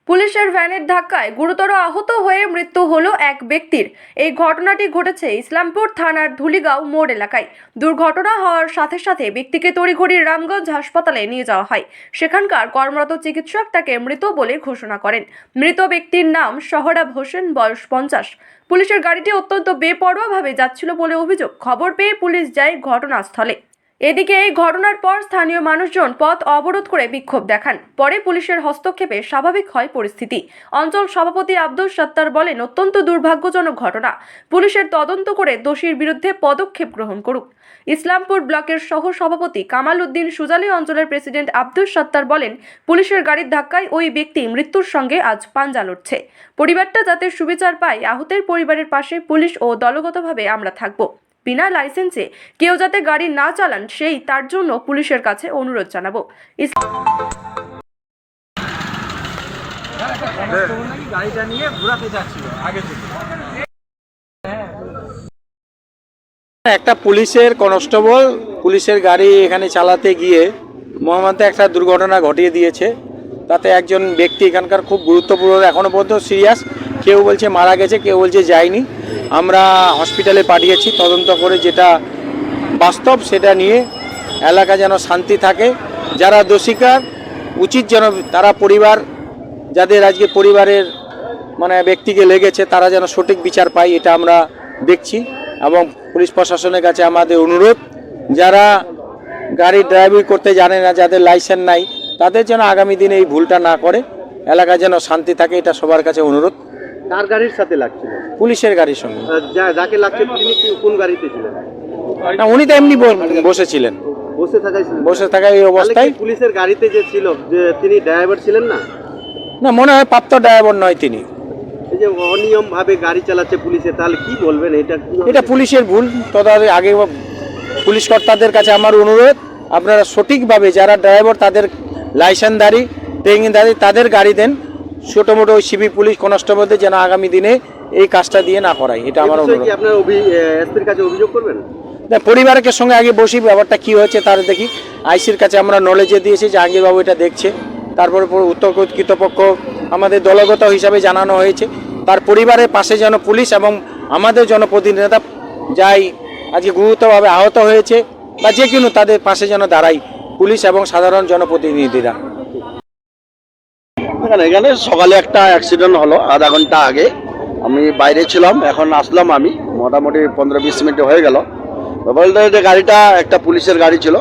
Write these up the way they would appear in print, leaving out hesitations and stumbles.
পুলিশের ভ্যানের ধাক্কায় গুরুতর আহত হয়ে মৃত্যু হলো এক ব্যক্তির। এই ঘটনাটি ঘটেছে ইসলামপুর থানার ধুলিগাঁও মোড় এলাকায়। দুর্ঘটনা হওয়ার সাথে সাথে ব্যক্তিকে তড়িঘড়ি রামগঞ্জ হাসপাতালে নিয়ে যাওয়া হয়। সেখানকার কর্মরত চিকিৎসক তাকে মৃত বলে ঘোষণা করেন। মৃত ব্যক্তির নাম সোহরাব হোসেন, বয়স 50। পুলিশের গাড়িটি অত্যন্ত বেপরোয়াভাবে যাচ্ছিল বলে অভিযোগ। খবর পেয়ে পুলিশ যায় ঘটনাস্থলে। এদিকে এই ঘটনার পর স্থানীয় মানুষজন পথ অবরোধ করে বিক্ষোভ দেখান। পরে পুলিশের হস্তক্ষেপে স্বাভাবিক হয় পরিস্থিতি। অঞ্চল সভাপতি আব্দুল সত্তার বলেন, অত্যন্ত দুর্ভাগ্যজনক ঘটনা। পুলিশের তদন্ত করে দোষীর বিরুদ্ধে পদক্ষেপ গ্রহণ করুক। ইসলামপুর ব্লকের সহ সভাপতি কামাল উদ্দিন সুজালি অঞ্চলের প্রেসিডেন্ট আব্দুল সত্তার বলেন, পুলিশের গাড়ির ধাক্কায় ওই ব্যক্তি মৃত্যুর সঙ্গে আজ পাঞ্জা লড়ছে। পরিবারটা যাতে সুবিচার পায়, আহতের পরিবারের পাশে পুলিশ ও দলগতভাবে আমরা থাকব। বিনা লাইসেন্সে কেউ যাতে গাড়ি না চালান, সেই তার জন্য পুলিশের কাছে অনুরোধ জানাবো। গাড়িটা নিয়ে ঘোরাতে যাচ্ছিল আগে থেকে। একটা পুলিশের কনস্টেবল পুলিশের গাড়ি এখানে চালাতে গিয়ে মহামান্তে একটা দুর্ঘটনা ঘটিয়ে দিয়েছে। তাতে একজন ব্যক্তি এখানকার খুব গুরুত্বপূর্ণ, এখনও পর্যন্ত সিরিয়াস। কেউ বলছে মারা গেছে, কেউ বলছে যায়নি। আমরা হসপিটালে পাঠিয়েছি তদন্ত করে, যেটা বাস্তব সেটা নিয়ে এলাকা যেন শান্তি থাকে। যারা দোষীকার উচিত যেন তারা পরিবার, যাদের আজকে পরিবারের ব্যক্তিকে লেগেছে, তারা যেন সঠিক বিচার পায়, এটা আমরা দেখছি। এবং পুলিশ প্রশাসনের কাছে আমাদের অনুরোধ, যারা গাড়ি ড্রাইভিং করতে জানে না, যাদের লাইসেন্স নাই, তাদের যেন আগামী দিনে এই ভুলটা না করে, এলাকা যেন শান্তি থাকে, এটা সবার কাছে অনুরোধ। কার গাড়ির সাথে লাগছিল? পুলিশের গাড়ির সঙ্গে। যাকে লাগছে তিনি কোন গাড়িতে ছিলেন? না, উনি তো এমনি বসেছিলেন, বসে থাকা এই অবস্থায়। পুলিশের গাড়িতে যে ছিল, যে তিনি ড্রাইভার ছিলেন না? না, মনে হয় প্রাপ্ত ড্রাইভার নয় তিনি। এই যে অনিয়ম ভাবে গাড়ি চালাচ্ছে পুলিশে, তাহলে কি বলবেন? এটা পুলিশের ভুল। তদারকি আগে পুলিশ কর্তাদের কাছে আমার অনুরোধ, আপনারা সঠিকভাবে যারা ড্রাইভার, তাদের লাইসেন্সধারী, ট্রেনিংধারী, তাদের গাড়ি দেন। ছোটো মোটো ওই সিভিক পুলিশ কনস্টেবলদের যেন আগামী দিনে এই কাজটা দিয়ে না করায়, এটা আমার অনুরোধ। আপনার এসপির কাছে অভিযোগ করবেন? না, পরিবারের সঙ্গে আগে বসি, ব্যাপারটা কী হয়েছে তার দেখি। আইসির কাছে আমরা নলেজে দিয়েছি, জাহাঙ্গীরবাবু এটা দেখছে। তারপরে উত্তর কর্তৃপক্ষ আমাদের দলগত হিসাবে জানানো হয়েছে। তার পরিবারের পাশে যেন পুলিশ এবং আমাদের জনপ্রতিনিধিরা যাই আজকে গুরুতরভাবে আহত হয়েছে বা যে কোনো তাদের পাশে যেন দাঁড়াই পুলিশ এবং সাধারণ জনপ্রতিনিধিরা। এখানে সকালে একটা অ্যাক্সিডেন্ট হলো আধা ঘন্টা আগে। আমি বাইরে ছিলাম, এখন আসলাম। আমি মোটামুটি 15-20 মিনিট হয়ে গেল। বলতে যে গাড়িটা একটা পুলিশের গাড়ি ছিল,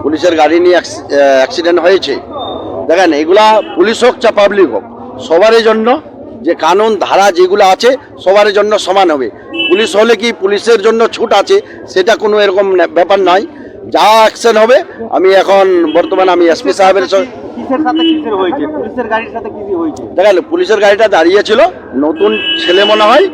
পুলিশের গাড়ি নিয়ে অ্যাক্সিডেন্ট হয়েছে। দেখেন, এগুলা পুলিশ হোক চা পাবলিক হোক, সবারই জন্য যে কানুন ধারা যেগুলো আছে সবার জন্য সমান হবে। পুলিশ হলে কি পুলিশের জন্য ছুট আছে, সেটা কোনো এরকম ব্যাপার নয়। যা অ্যাকশন হবে, আমি এখন বর্তমানে আমি এসপি সাহেবের সঙ্গে। দেখেন, পুলিশের গাড়িটা দাঁড়িয়েছিল, নতুন ছেলে মনে হয়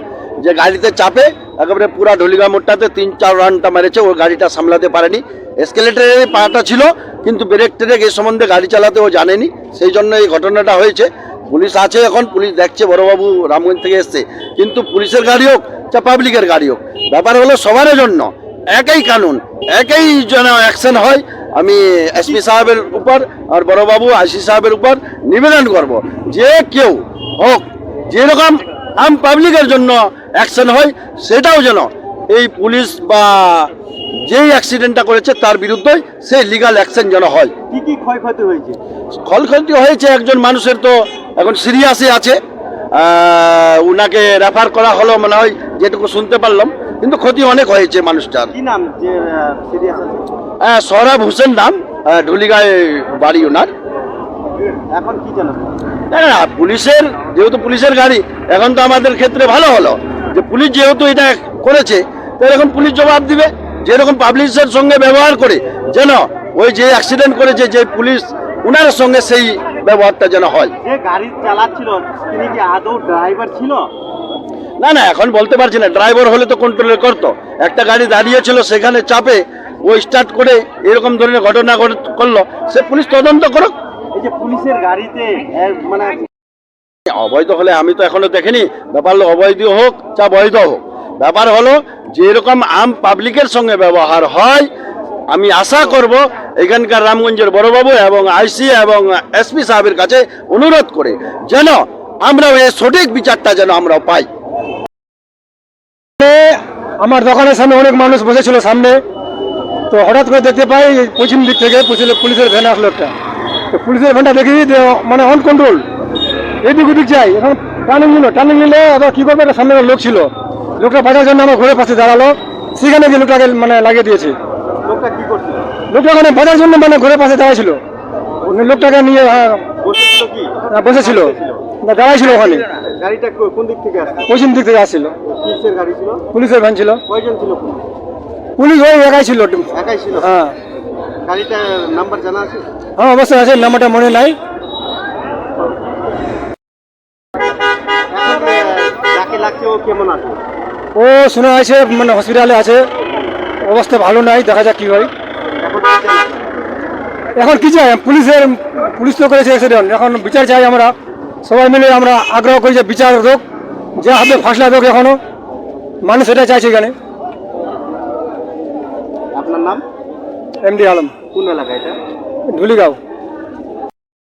যে গাড়িতে চাপে একেবারে পুরা ঢুলিগাঁও মোড়টাতে 3-4 রাউন্ডটা মেরেছে। ওই গাড়িটা সামলাতে পারেনি। এসকেলেটারের পাটা ছিল, কিন্তু ব্রেক ট্রেক এই সম্বন্ধে গাড়ি চালাতে ও জানেনি, সেই জন্য এই ঘটনাটা হয়েছে। পুলিশ আছে, এখন পুলিশ দেখছে, বড়বাবু রামগঞ্জ থেকে এসছে। কিন্তু পুলিশের গাড়ি হোক চা পাবলিকের গাড়ি হোক, ব্যাপার হলো সবার জন্য একই কানুন, একই যেন অ্যাকশন হয়। আমি এসপি সাহেবের উপর আর বড়বাবু আইসি সাহেবের উপর নিবেদন করব, যে কেউ হোক যেরকম আম পাবলিকের জন্য অ্যাকশন হয়, সেটাও যেন এই পুলিশ বা যেই অ্যাক্সিডেন্টটা করেছে তার বিরুদ্ধে সেই লিগাল অ্যাকশন যেন হয়। কি কি ক্ষয়ক্ষতি হয়েছে? ক্ষয়ক্ষতি হয়েছে, একজন মানুষের তো এখন সিরিয়াসই আছে, উনাকে রেফার করা হলো মনে হয়, যেটুকু শুনতে পারলাম। কিন্তু ক্ষতি অনেক হয়েছে মানুষটার। কি নাম যে সিরিয়াস আছে? সোহরাব হোসেন নাম, ঢুলিগাঁয়ে বাড়ি ওনার। এখন কি জানেন? না, পুলিশের যেহেতু পুলিশের গাড়ি, এখন তো আমাদের ক্ষেত্রে ভালো হলো যে পুলিশ যেহেতু এটা করেছে, তো এখন পুলিশ জবাব দিবে। যেরকম পাবলিশের সঙ্গে ব্যবহার করে যেন ওই যে অ্যাক্সিডেন্ট করেছে যে পুলিশ, ওনার সঙ্গে সেই ব্যবহারটা যেন হয়। যে গাড়ি চালাচ্ছিল তিনি কি আদৌ ড্রাইভার ছিল? না, এখন বলতে পারছি না। ড্রাইভার হলে তো কন্ট্রোল করতো। একটা গাড়ি দাঁড়িয়েছিল, সেখানে চাপে ও স্টার্ট করে এরকম ধরনের ঘটনা করলো, সে পুলিশ তদন্ত করুক। এই যে পুলিশের গাড়িতে অবৈধ হলে, আমি তো এখনো দেখিনি। ব্যাপার হলো অবৈধ হোক চা বৈধ হোক, ব্যাপার হলো যেরকম আম পাবলিকের সঙ্গে ব্যবহার হয়, আমি আশা করব এখানকার রামগঞ্জের বড়বাবু এবং আইসি এবং এসপি সাহেবের কাছে অনুরোধ করে যেন আমরা এর সঠিক বিচারটা যেন আমরা পাই। আমার দোকানের সামনে অনেক মানুষ বসেছিল সামনে, তো হঠাৎ করে দেখতে পাই পশ্চিম দিক থেকে পুলিশের ভ্যান আসলো একটা। তো পুলিশের ভ্যানটা দেখি যে মানে অন কন্ট্রোল এদিক ওদিক যাই, এখন টার্নিং নিলে আবার কী করবে, একটা সামনে একটা লোক ছিল, লোকটা বাঁচার জন্য আমার ঘরের পাশে দাঁড়ালো, সেখানে গিয়ে লোকটাকে মানে লাগিয়ে দিয়েছে। লোকটা কি করছিল? লোকটা মানে বাঁচার জন্য মানে ঘরের পাশে দাঁড়াইছিল, লোকটাকে নিয়ে বসেছিল কি? বসেছিল না দাঁড়াইছিল ওখানে, গাড়িটা কোন দিক থেকে আসছে? পশ্চিম দিক থেকে আসছিল, কিসের গাড়ি ছিল? পুলিশের ভ্যান ছিল। কয়জন ছিল পুলিশ? পুলিশ ওই একাই ছিল। একাই ছিল? হ্যাঁ গাড়িটার নাম্বার জানা আছে? হ্যাঁ অবশ্যই আছে, নাম্বারটা মনে নাই। এখন যাকে লাগছে ও কেমন আছে? ও শোনা আছে মানে হসপিটালে আছে, অবস্থা ভালো নাই, দেখা যাক কি হয়। এখন কি চাই? এখন কি চাই, পুলিশ তো করেছে অ্যাক্সিডেন্ট, এখন বিচার চাই আমরা সবাই মিলে, আমরা আগ্রহ করি যে বিচার হোক, যে হাতে ফাঁসলা হোক, এখনো মানুষ এটা চাইছে এখানে। আপনার নাম? এমডি আলম, কোন এলাকা এটা? ধুলিগাঁও।